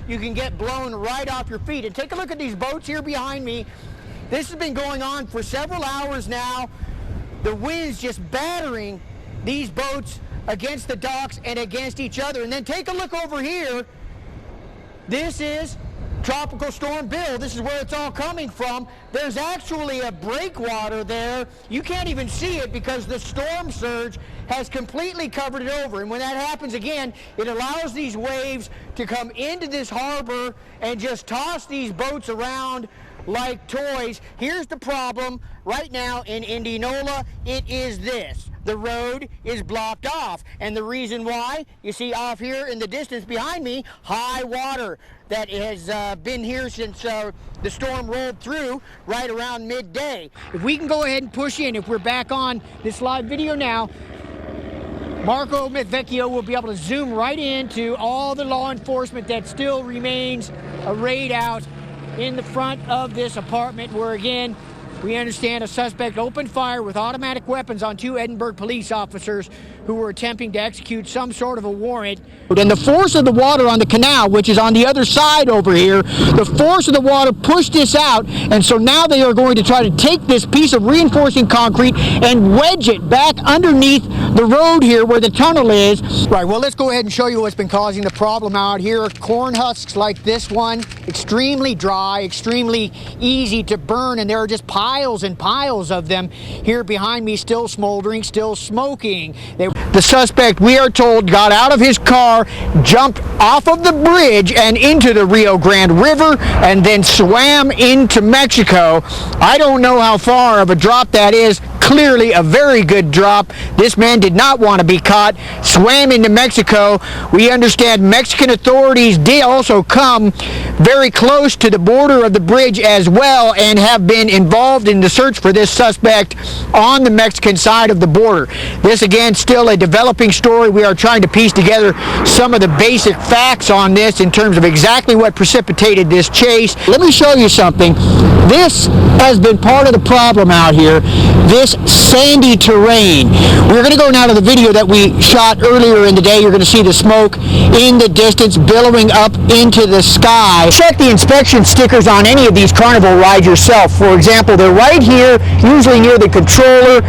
you can get blown right off your feet. And take a look at these boats here behind me. This has been going on for several hours now. The wind's just battering these boats against the docks and against each other. And then take a look over here. This is Tropical Storm Bill. This is where it's all coming from. There's actually a breakwater there. You can't even see it because the storm surge has completely covered it over. And when that happens again, it allows these waves to come into this harbor and just toss these boats around like toys. Here's the problem right now in Indianola. It is this. The road is blocked off. And the reason why, you see off here in the distance behind me, high water that has been here since the storm rolled through right around midday. If we can go ahead and push in, if we're back on this live video now, Marco Vecchio will be able to zoom right into all the law enforcement that still remains arrayed out in the front of this apartment where, again, we understand a suspect opened fire with automatic weapons on 2 Edinburgh police officers who were attempting to execute some sort of a warrant. And the force of the water on the canal, which is on the other side over here, the force of the water pushed this out, and so now they are going to try to take this piece of reinforcing concrete and wedge it back underneath the road here where the tunnel is. Right, well, let's go ahead and show you what's been causing the problem out here. Corn husks like this one, extremely dry, extremely easy to burn, and there are just piles and piles of them here behind me, still smoldering, still smoking. The suspect, we are told, got out of his car, jumped off of the bridge and into the Rio Grande River, and then swam into Mexico. I don't know how far of a drop that is. Clearly a very good drop. This man did not want to be caught, swam into Mexico. We understand Mexican authorities did also come very close to the border of the bridge as well and have been involved in the search for this suspect on the Mexican side of the border. This, again, still a developing story. We are trying to piece together some of the basic facts on this in terms of exactly what precipitated this chase. Let me show you something. This has been part of the problem out here. This sandy terrain. We're going to go now to the video that we shot earlier in the day. You're going to see the smoke in the distance billowing up into the sky. Check the inspection stickers on any of these carnival rides yourself. For example, they're right here, usually near the controller.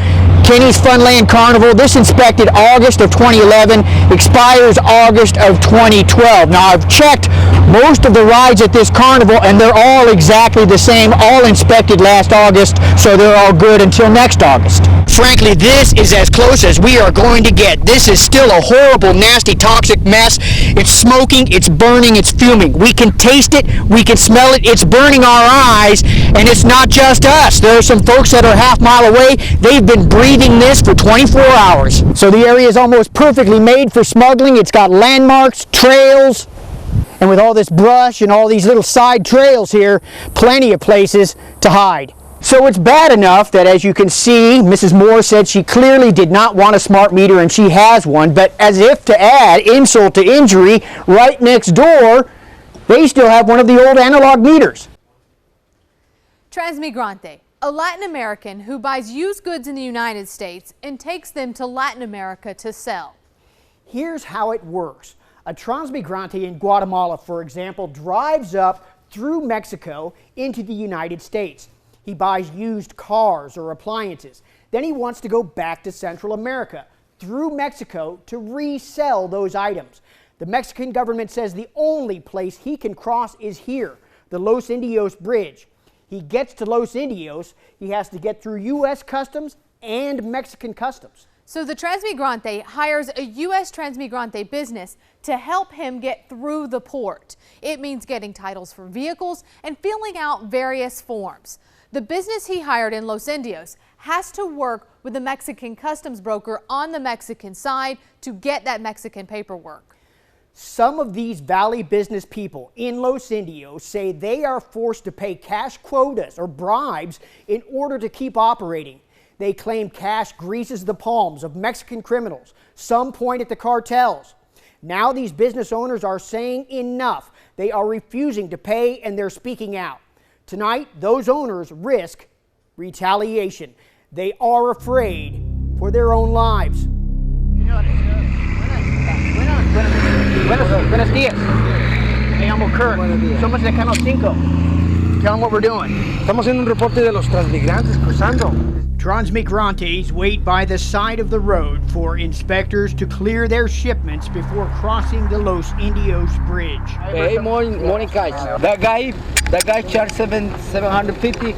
Kenny's Funland Carnival. This inspected August of 2011, expires August of 2012. Now, I've checked most of the rides at this carnival and they're all exactly the same, all inspected last August, so they're all good until next August. Frankly, this is as close as we are going to get. This is still a horrible, nasty, toxic mess. It's smoking, it's burning, it's fuming. We can taste it, we can smell it, it's burning our eyes, and it's not just us. There are some folks that are half-mile away. They've been breathing this for 24 hours. So the area is almost perfectly made for smuggling. It's got landmarks, trails, and with all this brush and all these little side trails here, plenty of places to hide. So it's bad enough that, as you can see, Mrs. Moore said she clearly did not want a smart meter and she has one, but as if to add insult to injury, right next door, they still have one of the old analog meters. Transmigrante, a Latin American who buys used goods in the United States and takes them to Latin America to sell. Here's how it works. A transmigrante in Guatemala, for example, drives up through Mexico into the United States. He buys used cars or appliances. Then he wants to go back to Central America through Mexico to resell those items. The Mexican government says the only place he can cross is here, the Los Indios Bridge. He gets to Los Indios, he has to get through U.S. Customs and Mexican Customs. So the Transmigrante hires a U.S. Transmigrante business to help him get through the port. It means getting titles for vehicles and filling out various forms. The business he hired in Los Indios has to work with the Mexican customs broker on the Mexican side to get that Mexican paperwork. Some of these Valley business people in Los Indios say they are forced to pay cash quotas or bribes in order to keep operating. They claim cash greases the palms of Mexican criminals. Some point at the cartels. Now these business owners are saying enough. They are refusing to pay and they're speaking out. Tonight, those owners risk retaliation. They are afraid for their own lives. Buenos días. llamo Kirk. Somos de Canal 5. Tell them what we're doing. Estamos haciendo un reporte de los transmigrantes cruzando. Transmigrantes wait by the side of the road for inspectors to clear their shipments before crossing the Los Indios Bridge. Hey, morning guys. That guy charged 750.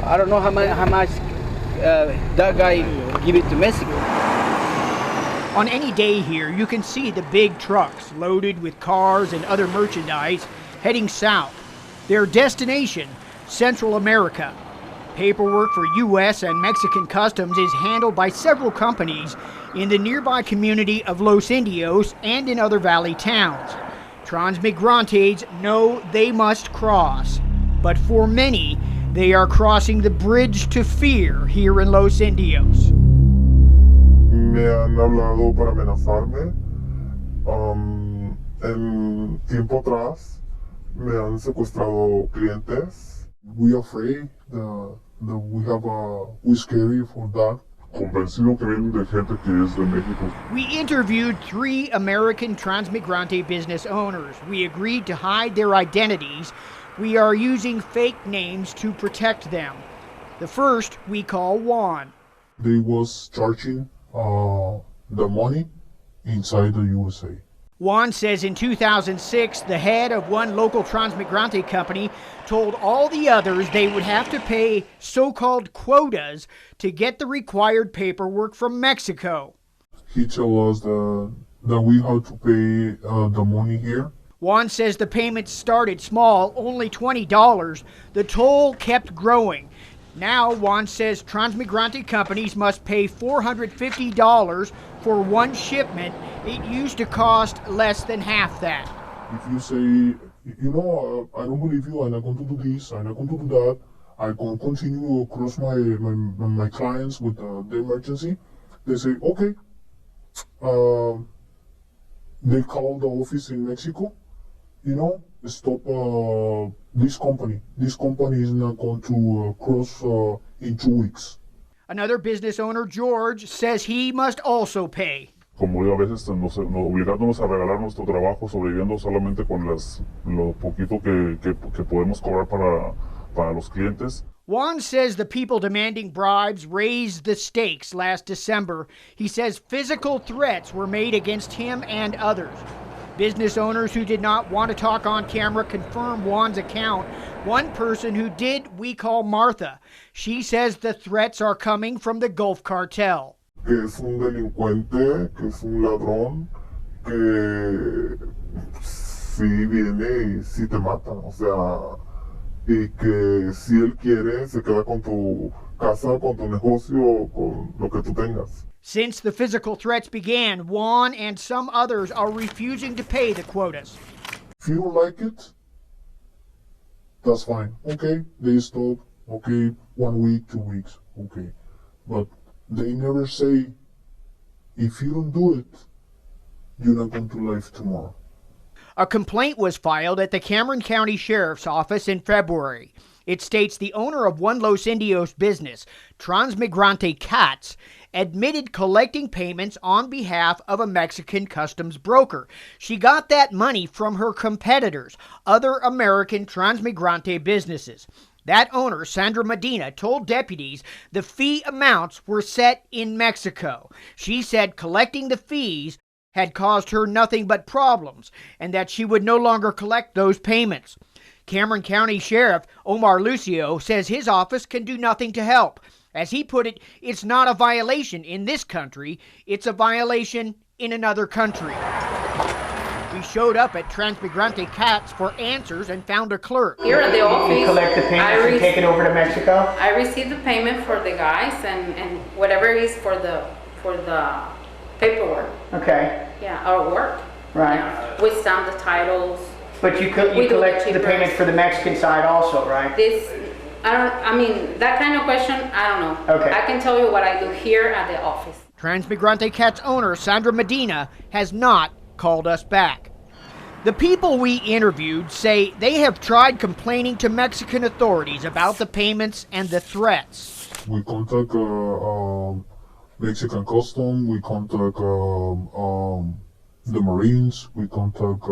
I don't know how much that guy give it to Mexico. On any day here, you can see the big trucks loaded with cars and other merchandise heading south. Their destination, Central America. Paperwork for U.S. and Mexican customs is handled by several companies in the nearby community of Los Indios and in other valley towns. Transmigrantes know they must cross, but for many, they are crossing the bridge to fear here in Los Indios. Me han hablado para amenazarme. En tiempo atrás me han secuestrado clientes. We afraid that we scary for that. Convencido que vienen de gente que es de México. We interviewed 3 American Transmigrante business owners. We agreed to hide their identities. We are using fake names to protect them. The first we call Juan. They was charging the money inside the USA. Juan says in 2006, the head of one local Transmigrante company told all the others they would have to pay so-called quotas to get the required paperwork from Mexico. He told us that we had to pay the money here. Juan says the payments started small, only $20. The toll kept growing. Now, Juan says Transmigrante companies must pay $450 for one shipment. It used to cost less than half that. If you say, I don't believe you, I'm not going to do this, I'm not going to do that, I can continue across my clients with the emergency, they say, okay. They call the office in Mexico, stop this company. This company is not going to cross in 2 weeks. Another business owner, George, says he must also pay. Como digo, a veces obligándonos a regalar nuestro trabajo, sobreviviendo solamente con lo poquito que podemos cobrar para los clientes. Juan says the people demanding bribes raised the stakes last December. He says physical threats were made against him and others. Business owners who did not want to talk on camera confirm Juan's account. One person who did, we call Martha. She says the threats are coming from the Gulf Cartel. Que es un delincuente, que es un ladrón, que si viene y si te mata, o sea, y que si él quiere se queda con tu casa, con tu negocio, con lo que tú tengas. Since the physical threats began, Juan and some others are refusing to pay the quotas. If you don't like it, that's fine. Okay, they stop. Okay, 1 week, 2 weeks. Okay, but they never say, if you don't do it, you're not going to live tomorrow. A complaint was filed at the Cameron County Sheriff's Office in February. It states the owner of one Los Indios business, Transmigrante Cats, admitted collecting payments on behalf of a Mexican customs broker. She got that money from her competitors, other American Transmigrante businesses. That owner, Sandra Medina, told deputies the fee amounts were set in Mexico. She said collecting the fees had caused her nothing but problems and that she would no longer collect those payments. Cameron County Sheriff Omar Lucio says his office can do nothing to help. As he put it, it's not a violation in this country, it's a violation in another country. We showed up at Transmigrante Cats for answers and found a clerk. Here at the office, You collect the payments and take it over to Mexico? I receive the payment for the guys and whatever is for the paperwork. Okay, Yeah, our work. right. Yeah. We stamp the titles. But you We do collect the the payment for the Mexican side also, right? That kind of question, I don't know. Okay. I can tell you what I do here at the office. Transmigrante Cats owner Sandra Medina has not called us back. The people we interviewed say they have tried complaining to Mexican authorities about the payments and the threats. We contact Mexican custom, we contact the Marines, we contact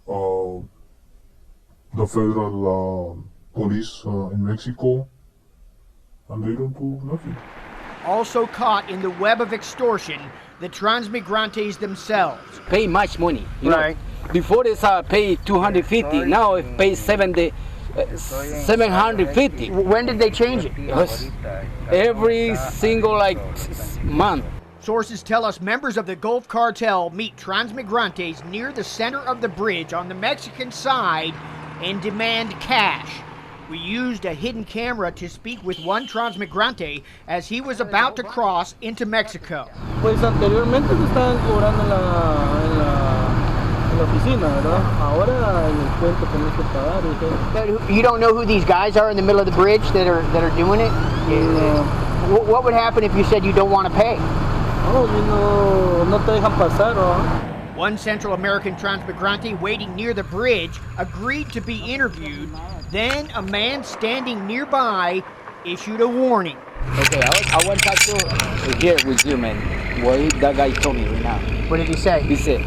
the federal police in Mexico, and they don't do nothing. Also caught in the web of extortion, the transmigrantes themselves. Pay much money, you Right. know. Before this, pay 250. Now it pays 750. When did they change it? Yes. Every single month. Sources tell us members of the Gulf Cartel meet transmigrantes near the center of the bridge on the Mexican side and demand cash. We used a hidden camera to speak with one transmigrante as he was about to cross into Mexico. Pues anteriormente se estaban cobrando en la oficina, ¿verdad? Ahora en el puente tenemos que pagar. You don't know who these guys are in the middle of the bridge that are doing it? What would happen if you said you don't want to pay? No, no te dejan pasar, ¿no? One Central American transmigrante waiting near the bridge agreed to be interviewed. Then a man standing nearby issued a warning. Okay, I want to talk to here with you, man. What that guy told me right now. What did he say? He said,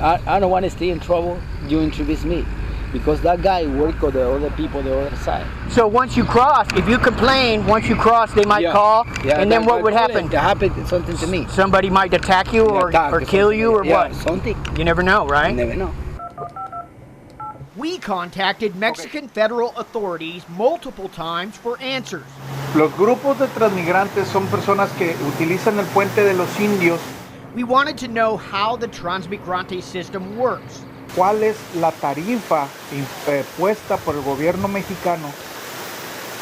I don't want to stay in trouble. You introduce me. Because that guy work with the other people the other side. So once you cross, if you complain, once you cross, they might call, and then what would happen? It happened something to me. Somebody might attack you or kill you or what? Something. You never know, right? You never know. We contacted Mexican federal authorities multiple times for answers. Los grupos de transmigrantes son personas que utilizan el puente de los indios. We wanted to know how the transmigrante system works. ¿Cuál es la tarifa puesta por el gobierno mexicano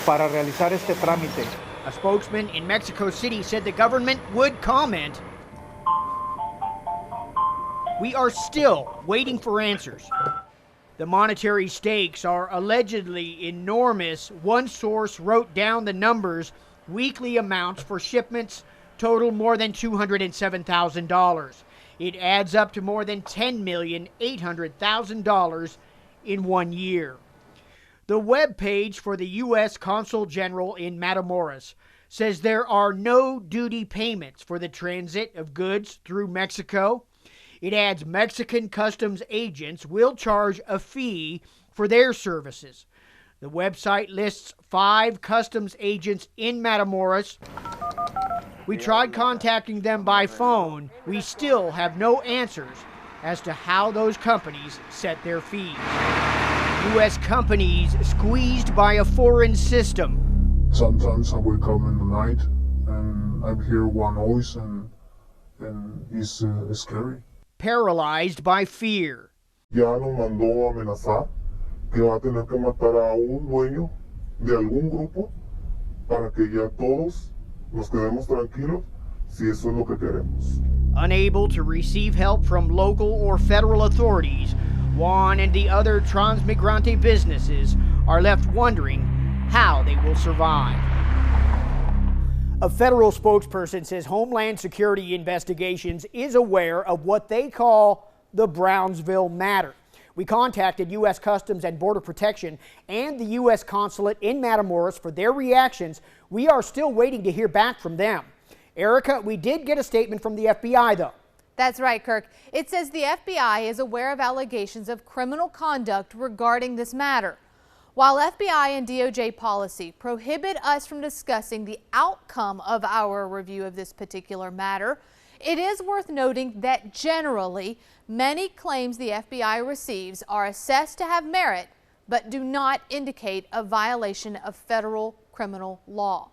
para realizar este trámite? A spokesman in Mexico City said the government would comment. We are still waiting for answers. The monetary stakes are allegedly enormous. One source wrote down the numbers. Weekly amounts for shipments total more than $207,000. It adds up to more than $10,800,000 in 1 year. The web page for the U.S. Consul General in Matamoros says there are no duty payments for the transit of goods through Mexico. It adds Mexican customs agents will charge a fee for their services. The website lists 5 customs agents in Matamoros. We tried contacting them by phone. We still have no answers as to how those companies set their fees. U.S. companies squeezed by a foreign system. Sometimes I wake up in the night and I hear one noise and it's scary. Paralyzed by fear. Ya nos mandó a amenazar que va a tener que matar a un dueño de algún grupo para que ya todos nos quedemos tranquilos si eso es lo que queremos. Unable to receive help from local or federal authorities, Juan and the other transmigrante businesses are left wondering how they will survive. A federal spokesperson says Homeland Security Investigations is aware of what they call the Brownsville matter. We contacted U.S. Customs and Border Protection and the U.S. Consulate in Matamoros for their reactions. We are still waiting to hear back from them. Erica, we did get a statement from the FBI, though. That's right, Kirk. It says the FBI is aware of allegations of criminal conduct regarding this matter. While FBI and DOJ policy prohibit us from discussing the outcome of our review of this particular matter, it is worth noting that generally, many claims the FBI receives are assessed to have merit, but do not indicate a violation of federal criminal law.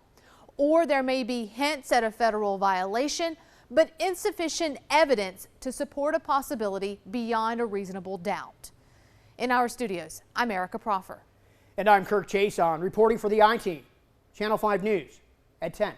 Or there may be hints at a federal violation, but insufficient evidence to support a possibility beyond a reasonable doubt. In our studios, I'm Erica Proffer. And I'm Kirk Chason, reporting for the I-Team, Channel 5 News at 10.